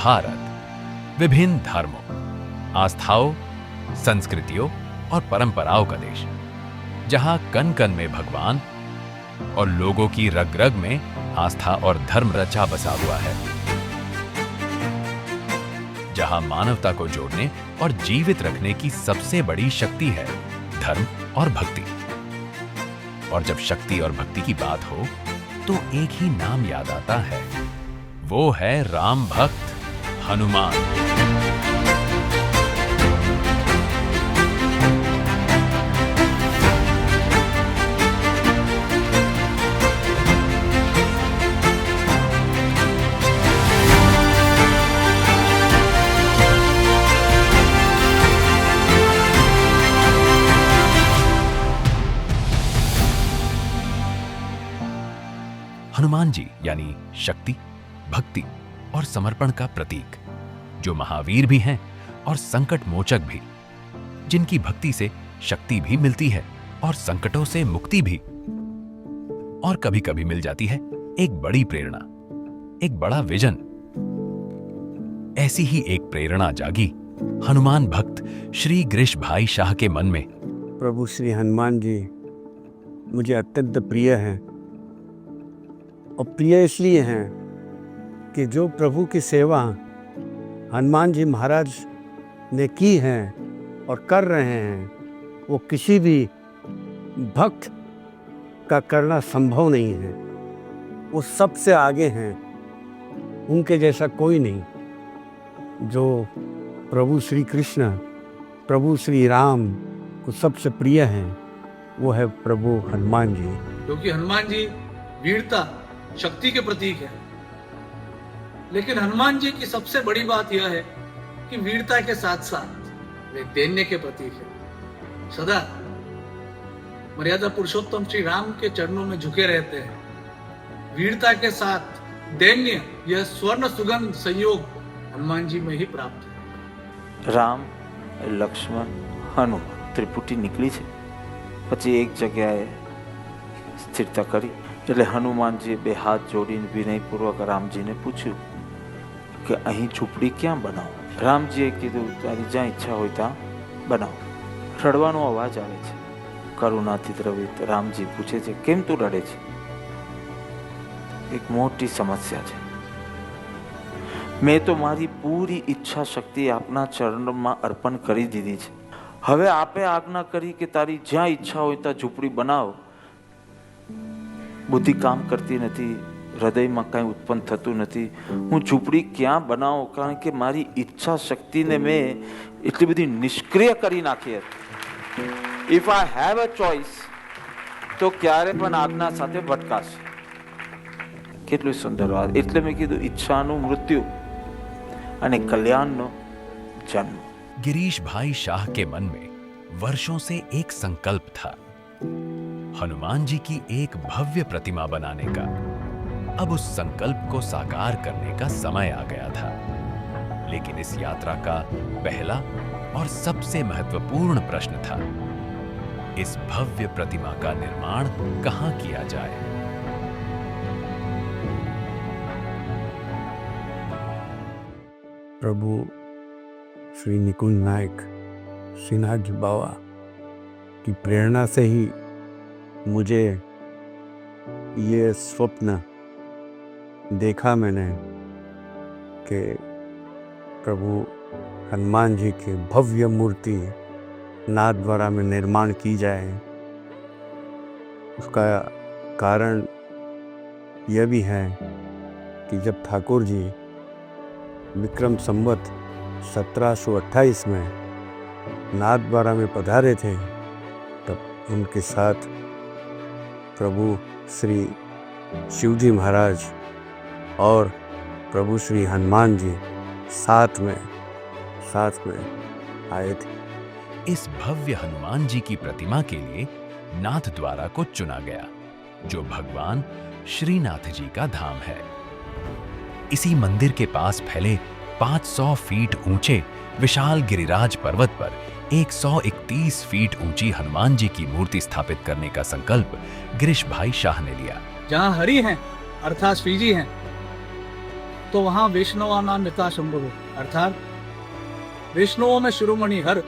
भारत विभिन्न धर्मों, आस्थाओं, संस्कृतियों और परंपराओं का देश, जहां कण कण में भगवान और लोगों की रग रग में आस्था और धर्म रचा बसा हुआ है, जहां मानवता को जोड़ने और जीवित रखने की सबसे बड़ी शक्ति है धर्म और भक्ति। और जब शक्ति और भक्ति की बात हो तो एक ही नाम याद आता है, वो है राम भक्त हनुमान। हनुमान जी यानी शक्ति, भक्ति और समर्पण का प्रतीक, जो महावीर भी हैं और संकट मोचक भी, जिनकी भक्ति से शक्ति भी मिलती है और संकटों से मुक्ति भी। और कभी कभी मिल जाती है एक बड़ी प्रेरणा, एक बड़ा विजन। ऐसी ही एक प्रेरणा जागी हनुमान भक्त श्री गिरीश भाई शाह के मन में। प्रभु श्री हनुमान जी मुझे अत्यंत प्रिय हैं, और प्रिय इसलिए हैं कि जो प्रभु की सेवा हनुमान जी महाराज ने की है और कर रहे हैं, वो किसी भी भक्त का करना संभव नहीं है। वो सबसे आगे हैं, उनके जैसा कोई नहीं। जो प्रभु श्री कृष्ण, प्रभु श्री राम को सबसे प्रिय हैं, वो है प्रभु हनुमान जी। क्योंकि हनुमान जी वीरता, शक्ति के प्रतीक है। लेकिन हनुमान जी की सबसे बड़ी बात यह है कि वीरता के साथ साथ वे दैन्य के प्रतीक है। सदा मर्यादा पुरुषोत्तम श्री राम के चरणों में झुके रहते हैं। वीरता के साथ दैन्य, यह स्वर्ण सुगंध संयोग हनुमान जी में ही प्राप्त है। રામ, લક્ષ્મણ, હનુમાન ત્રિપુટી નીકળી છે, પછી એક જગ્યાએ સ્થિરતા કરી। એટલે હનુમાનજીએ બે હાથ જોડીને વિનયપૂર્વક રામજીને પૂછ્યું કે અહીં ઝૂંપડી ક્યાં બનાવો? રામજીએ કીધું તારી જ્યાં ઈચ્છા હોય ત્યાં બનાવો। રડવાનો અવાજ આવે છે। કરુણાથી દ્રવિત રામજી પૂછે છે કેમ તું રડે છે? એક મોટી સમસ્યા છે। મેં તો મારી પૂરી ઈચ્છા શક્તિ આપના ચરણમાં અર્પણ કરી દીધી છે। હવે આપે આજ્ઞા કરી કે તારી જ્યાં ઈચ્છા હોય ત્યાં ઝૂંપડી બનાવો। બુદ્ધિ કામ કરતી નથી, હૃદયમાં કાંઈ ઉત્પન્ન થતું નથી। હું ઝૂંપડી ક્યાં બનાવું? કારણ કે મારી ઈચ્છા શક્તિને મેં એટલી બધી નિષ્ક્રિય કરી નાખી હતી। If I have a choice તો ક્યારે પણ આજ્ઞા સાથે ભટકાશે। કેટલું સુંદર વાત! એટલે મેં કીધું ઈચ્છાનું મૃત્યુ અને કલ્યાણનો જન્મ। गिरीश भाई शाह के मन में वर्षों से एक संकल्प था, हनुमान जी की एक भव्य प्रतिमा बनाने का। अब उस संकल्प को साकार करने का समय आ गया था। लेकिन इस यात्रा का पहला और सबसे महत्वपूर्ण प्रश्न था, इस भव्य प्रतिमा का निर्माण कहां किया जाए? प्रभु श्री निकुंज नायक श्रीनाथ बाबा की प्रेरणा से ही मुझे ये स्वप्न देखा मैंने कि प्रभु हनुमान जी की भव्य मूर्ति नाथद्वारा में निर्माण की जाए। उसका कारण यह भी है कि जब ठाकुर जी विक्रम संवत 1728 में नाथद्वारा में पधारे थे, तब उनके साथ प्रभु श्री शिवजी महाराज और प्रभु श्री हनुमान जी साथ में आए थे। इस भव्य हनुमान जी की प्रतिमा के लिए नाथ द्वारा को चुना गया, जो भगवान श्रीनाथ जी का धाम है। इसी मंदिर के पास फैले 500 फीट ऊंचे विशाल गिरिराज पर्वत पर 131 फीट ऊंची हनुमान जी की मूर्ति स्थापित करने का संकल्प गिरीश भाई शाह ने लिया। जहां हरि हैं अर्थात श्री जी हैं, तो वहां वैष्णवानाम यथा शंभु, अर्थात वैष्णवों में शिरोमणि हर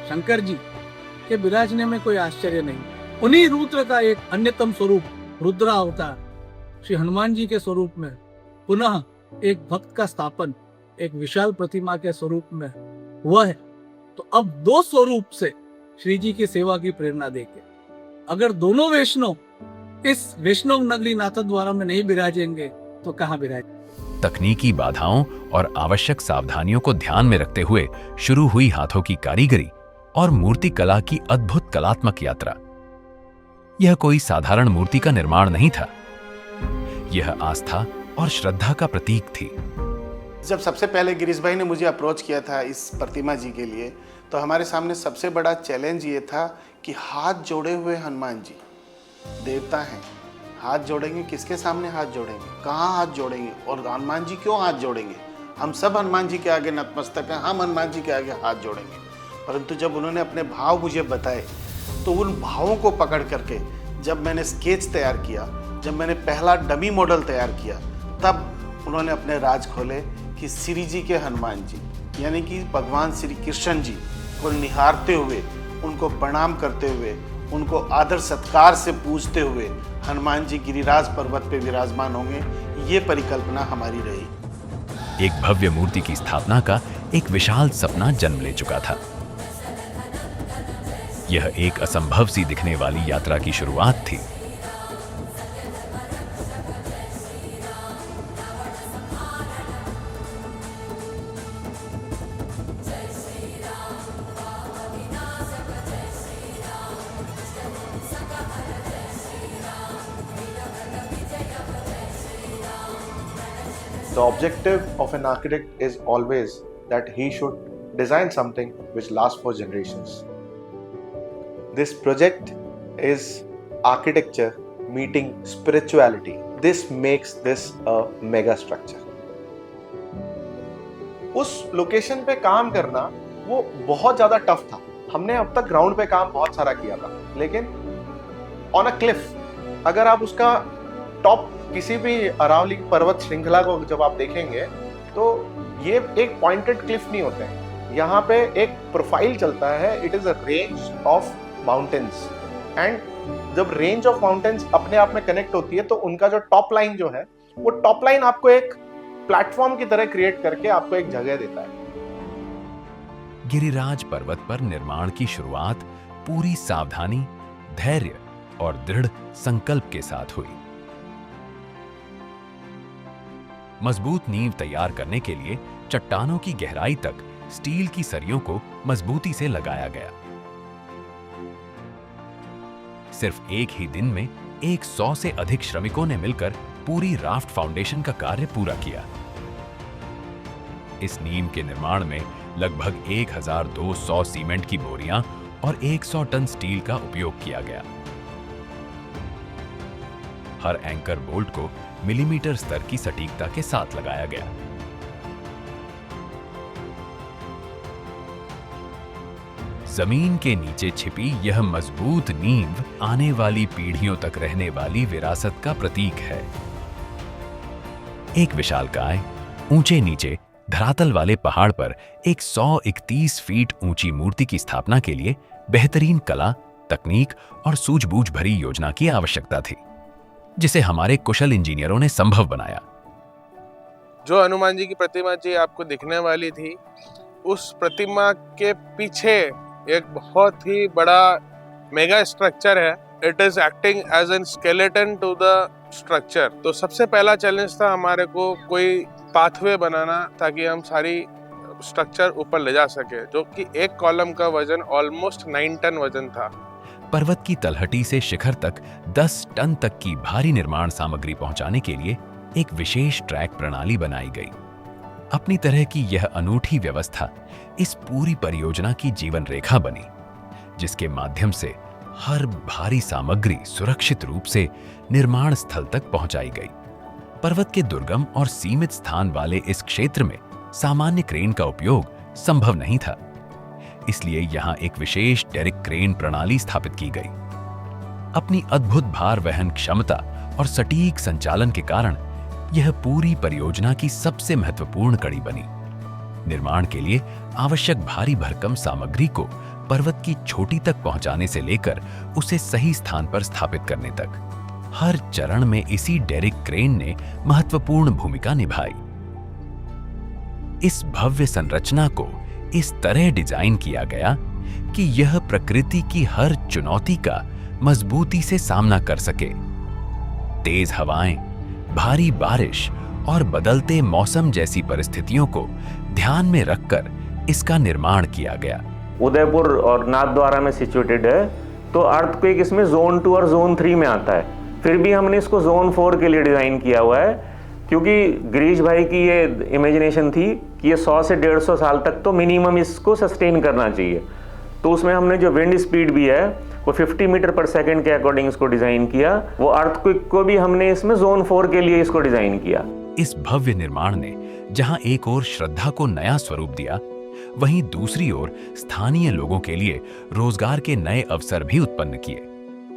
शंकर जी के विराजने में कोई आश्चर्य नहीं। उन्हीं रुद्र का एक अन्यतम स्वरूप रुद्रा अवतार श्री हनुमान जी के स्वरूप में पुनः एक भक्त का स्थापन एक विशाल प्रतिमा के स्वरूप में हुआ है। तो अब दो स्वरूप से श्री जी की सेवा की प्रेरणा देके अगर दोनों वैष्णव इस वैष्णव नगरी नाथद्वारा में नहीं विराजेंगे तो कहाँ विराजेंगे। तकनीकी बाधाओं और आवश्यक सावधानियों को ध्यान में रखते हुए शुरू हुई हाथों की कारीगरी और मूर्ति कला की अद्भुत कलात्मक यात्रा। यह कोई साधारण मूर्ति का निर्माण नहीं था, यह आस्था और श्रद्धा का प्रतीक थी। जब सबसे पहले गिरीश भाई ने मुझे अप्रोच किया था इस प्रतिमा जी के लिए, तो हमारे सामने सबसे बड़ा चैलेंज ये था कि हाथ जोड़े हुए हनुमान जी देवता हैं, हाथ जोड़ेंगे किसके सामने, हाथ जोड़ेंगे कहाँ, हाथ जोड़ेंगे और हनुमान जी क्यों हाथ जोड़ेंगे। हम सब हनुमान जी के आगे नतमस्तक हैं, हम हनुमान जी के आगे हाथ जोड़ेंगे। परंतु जब उन्होंने अपने भाव मुझे बताए तो उन भावों को पकड़ करके जब मैंने स्केच तैयार किया, जब मैंने पहला डमी मॉडल तैयार किया, तब उन्होंने अपने राज खोले कि श्री जी के हनुमान जी यानी कि भगवान श्री कृष्ण जी को निहारते हुए, उनको प्रणाम करते हुए, उनको आदर सत्कार से पूजते हुए हनुमान जी गिरिराज पर्वत पे विराजमान होंगे। ये परिकल्पना हमारी रही। एक भव्य मूर्ति की स्थापना का एक विशाल सपना जन्म ले चुका था। यह एक असंभव सी दिखने वाली यात्रा की शुरुआत थी। The objective of an architect is always that he should design something which lasts for generations. This project is architecture meeting spirituality. This makes this a mega structure. उस लोकेशन पे काम करना वो बहुत ज़्यादा टफ था। हमने अब तक ग्राउंड पे काम बहुत सारा किया था, लेकिन ऑन अ क्लिफ अगर आप उसका टॉप किसी भी अरावली पर्वत श्रृंखला को जब आप देखेंगे तो ये एक पॉइंटेड क्लिफ नहीं होते हैं, यहाँ पे एक प्रोफाइल चलता है। It is a range of mountains and जब रेंज ऑफ माउंटेन्स अपने आप में कनेक्ट होती है तो उनका जो टॉप लाइन जो है वो टॉप लाइन आपको एक प्लेटफॉर्म की तरह क्रिएट करके आपको एक जगह देता है। गिरिराज पर्वत पर निर्माण की शुरुआत पूरी सावधानी, धैर्य और दृढ़ संकल्प के साथ हुई। मजबूत नींव तैयार करने के लिए चट्टानों की गहराई तक स्टील की सरियों को मजबूती से लगाया गया। सिर्फ एक ही दिन में 100 से अधिक श्रमिकों ने मिलकर पूरी राफ्ट फाउंडेशन का कार्य पूरा किया। इस नींव के निर्माण में लगभग 1200 सीमेंट की बोरियां और 100 टन स्टील का उपयोग किया गया। हर एंकर बोल्ट को मिलीमीटर स्तर की सटीकता के साथ लगाया गया। जमीन के नीचे छिपी यह मजबूत नींव आने वाली पीढ़ियों तक रहने वाली विरासत का प्रतीक है। एक विशालकाय, ऊंचे नीचे धरातल वाले पहाड़ पर एक 131 फीट ऊंची मूर्ति की स्थापना के लिए बेहतरीन कला, तकनीक और सूझबूझ भरी योजना की आवश्यकता थी, जिसे हमारे कुशल इंजीनियरों ने संभव बनाया। जो हनुमान जी की प्रतिमा जी आपको दिखने वाली थी, उस प्रतिमा के पीछे एक बहुत ही बड़ा मेगा स्ट्रक्चर है। It is acting as an skeleton to the structure. तो सबसे पहला चैलेंज था हमारे को कोई पाथवे बनाना ताकि हम सारी स्ट्रक्चर ऊपर ले जा सके, जो कि एक कॉलम का वजन ऑलमोस्ट 9 टन वजन था। पर्वत की तलहटी से शिखर तक 10 टन तक की भारी निर्माण सामग्री पहुंचाने के लिए एक विशेष ट्रैक प्रणाली बनाई गई। अपनी तरह की यह अनूठी व्यवस्था इस पूरी परियोजना की जीवन रेखा बनी, जिसके माध्यम से हर भारी सामग्री सुरक्षित रूप से निर्माण स्थल तक पहुंचाई गई। पर्वत के दुर्गम और सीमित स्थान वाले इस क्षेत्र में सामान्य क्रेन का उपयोग संभव नहीं था, इसलिए यहां एक विशेष डेरिक क्रेन प्रणाली स्थापित की गई। अपनी अद्भुत भार वहन क्षमता और सटीक संचालन के कारण यह पूरी परियोजना की सबसे महत्वपूर्ण कड़ी बनी। निर्माण के लिए आवश्यक भारी भरकम सामग्री को पर्वत की चोटी तक पहुंचाने से लेकर उसे सही स्थान पर स्थापित करने तक हर चरण में इसी डेरिक क्रेन ने महत्वपूर्ण भूमिका निभाई। इस भव्य संरचना को इस तरह डिजाइन किया गया कि यह प्रकृति की हर चुनौती का मजबूती से सामना कर सके। तेज हवाएं, भारी बारिश और बदलते मौसम जैसी परिस्थितियों को ध्यान में रखकर इसका निर्माण किया गया। उदयपुर और नाथद्वारा में सिचुएटेड है, तो अर्थक्वेक इसमें जोन 2 और जोन 3 में आता है। फिर भी हमने इसको जोन 4 के लिए डिज़ाइन किया हुआ है, क्योंकि गिरीश भाई की ये इमेजिनेशन थी कि ये 100 से 150 साल तक तो मिनिमम इसको सस्टेन करना चाहिए। तो उसमें हमने जो विंड स्पीड भी है वो 50 मीटर पर सेकंड के अकॉर्डिंग इसको डिज़ाइन किया। वो अर्थक्वेक को भी हमने इसमें जोन 4 के लिए इसको डिज़ाइन किया। इस भव्य निर्माण ने जहां एक ओर श्रद्धा को नया स्वरूप दिया, वहीं दूसरी ओर स्थानीय लोगों के लिए रोजगार के नए अवसर भी उत्पन्न किए।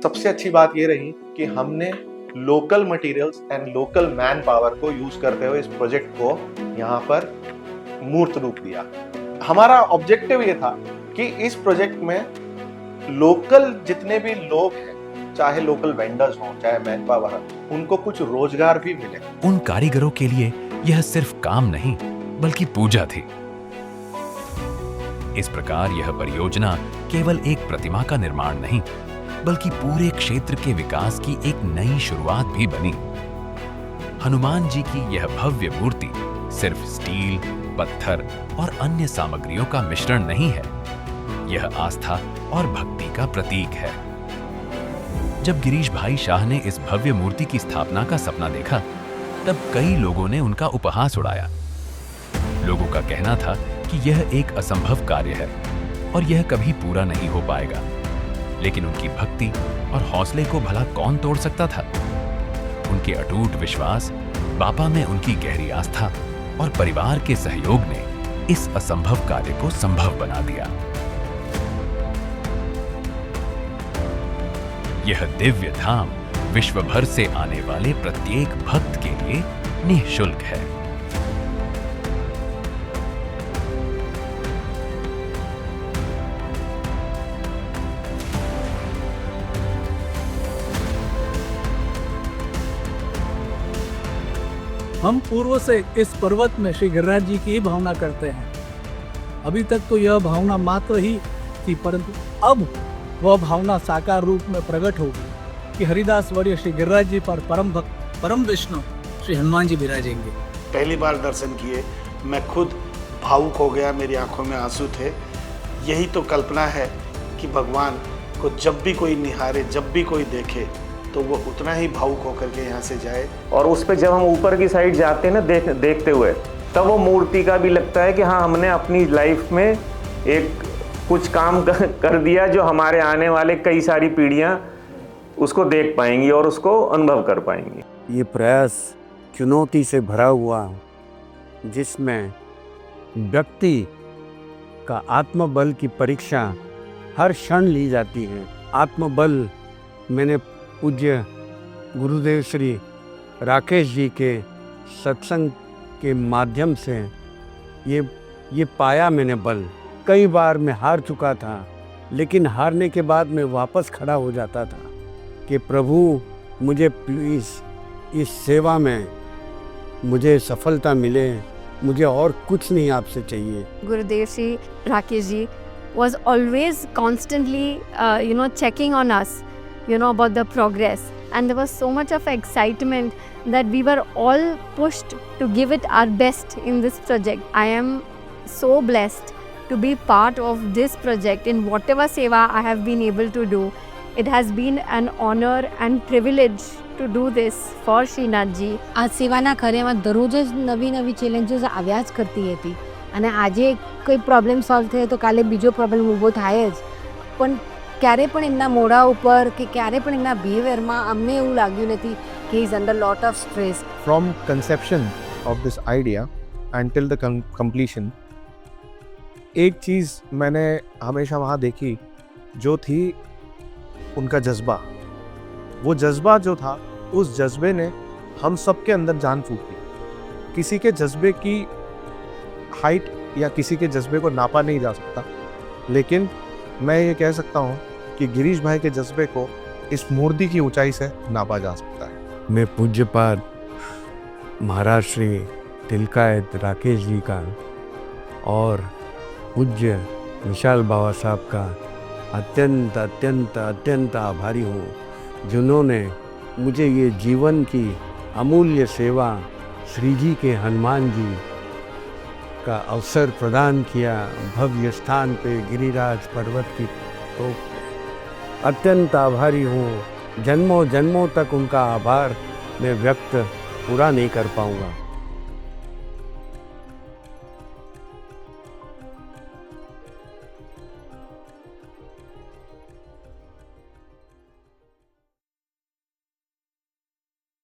सबसे अच्छी बात ये रही कि हमने local materials and local man power को यूज करते हुए इस प्रोजेक्ट को यहाँ पर मूर्त रूप दिया। हमारा ऑब्जेक्टिव ये था कि इस प्रोजेक्ट में लोकल जितने भी लोग हैं, चाहे लोकल वेंडर्स हों, चाहे मैन पावर हो, उनको कुछ रोजगार भी मिले। उन कारीगरों के लिए यह सिर्फ काम नहीं बल्कि पूजा थी। इस प्रकार यह परियोजना केवल एक प्रतिमा का निर्माण नहीं बल्कि पूरे क्षेत्र के विकास की एक नई शुरुआत भी बनी। हनुमान जी की यह भव्य मूर्ति सिर्फ स्टील, पत्थर और अन्य सामग्रियों का मिश्रण नहीं है, यह आस्था और भक्ति का प्रतीक है। जब गिरीश भाई शाह ने इस भव्य मूर्ति की स्थापना का सपना देखा, तब कई लोगों ने उनका उपहास उड़ाया। लोगों का कहना था कि यह एक असंभव कार्य है और यह कभी पूरा नहीं हो पाएगा। लेकिन उनकी भक्ति और हौसले को भला कौन तोड़ सकता था? उनके अटूट विश्वास, बापा में उनकी गहरी आस्था और परिवार के सहयोग ने इस असंभव कार्य को संभव बना दिया। यह दिव्य धाम विश्व भर से आने वाले प्रत्येक भक्त के लिए निःशुल्क है। हम पूर्व से इस पर्वत में श्री गिरिराज जी की ही भावना करते हैं। अभी तक तो यह भावना मात्र ही थी, परंतु अब वह भावना साकार रूप में प्रकट होगी कि हरिदास वर्य श्री गिरिराज जी पर परम भक्त, परम विष्णु श्री हनुमान जी विराजेंगे। पहली बार दर्शन किए मैं खुद भावुक हो गया, मेरी आंखों में आंसू थे। यही तो कल्पना है कि भगवान को जब भी कोई निहारे, जब भी कोई देखे, तो वो उतना ही भावुक होकर के यहाँ से जाए। और उस पे जब हम ऊपर की साइड जाते हैं ना देखते हुए, तब वो मूर्ति का भी लगता है कि हाँ, हमने अपनी लाइफ में एक कुछ काम कर दिया जो हमारे आने वाले कई सारी पीढ़ियाँ उसको देख पाएंगी और उसको अनुभव कर पाएंगी। ये प्रयास चुनौती से भरा हुआ, जिसमें व्यक्ति का आत्मबल की परीक्षा हर क्षण ली जाती है। आत्मबल मैंने पूज्य गुरुदेव श्री राकेश जी के सत्संग के माध्यम से ये पाया मैंने बल। कई बार मैं हार चुका था, लेकिन हारने के बाद मैं वापस खड़ा हो जाता था कि प्रभु मुझे प्लीज़ इस सेवा में मुझे सफलता मिले, मुझे और कुछ नहीं आपसे चाहिए। Gurudev Shri Rakesh ji was always constantly, checking on us, about the progress. And there was so much of excitement that we were all pushed to give it our best in this project. I am so blessed to be part of this project. In whatever seva I have been able to do, it has been an honor and privilege to do this for Shrinathji. આ સેવાના કાર્યમાં દરરોજ જ નવી નવી challenges આવ્યા જ કરતી હતી અને આજે કોઈ પ્રોબ્લેમ સોલ્વ થયો તો કાલે બીજો પ્રોબ્લેમ ઊભો થાય જ, પણ ક્યારે પણ એમના મોઢા ઉપર કે ક્યારે પણ એમના બિહેવિયરમાં અમને એવું લાગ્યું નથી કે he is under lot of stress. From conception of this idea until the completion, एक चीज़ मैंने हमेशा वहाँ देखी जो थी उनका जज्बा। वो जज्बा जो था, उस जज्बे ने हम सबके अंदर जान फूकती। किसी के जज्बे की हाइट या किसी के जज्बे को नापा नहीं जा सकता, लेकिन मैं ये कह सकता हूँ कि गिरीश भाई के जज्बे को इस मूर्ति की ऊंचाई से नापा जा सकता है। मैं पूज्यपाद महाराज श्री तिलकायत राकेश जी का और पूज्य विशाल बाबा साहब का अत्यंत अत्यंत अत्यंत आभारी हूँ, जिन्होंने मुझे ये जीवन की अमूल्य सेवा श्री जी के हनुमान जी का अवसर प्रदान किया। भव्य स्थान पे गिरिराज पर्वत की तो अत्यंत आभारी हूँ। जन्मों जन्मों तक उनका आभार मैं व्यक्त पूरा नहीं कर पाऊँगा।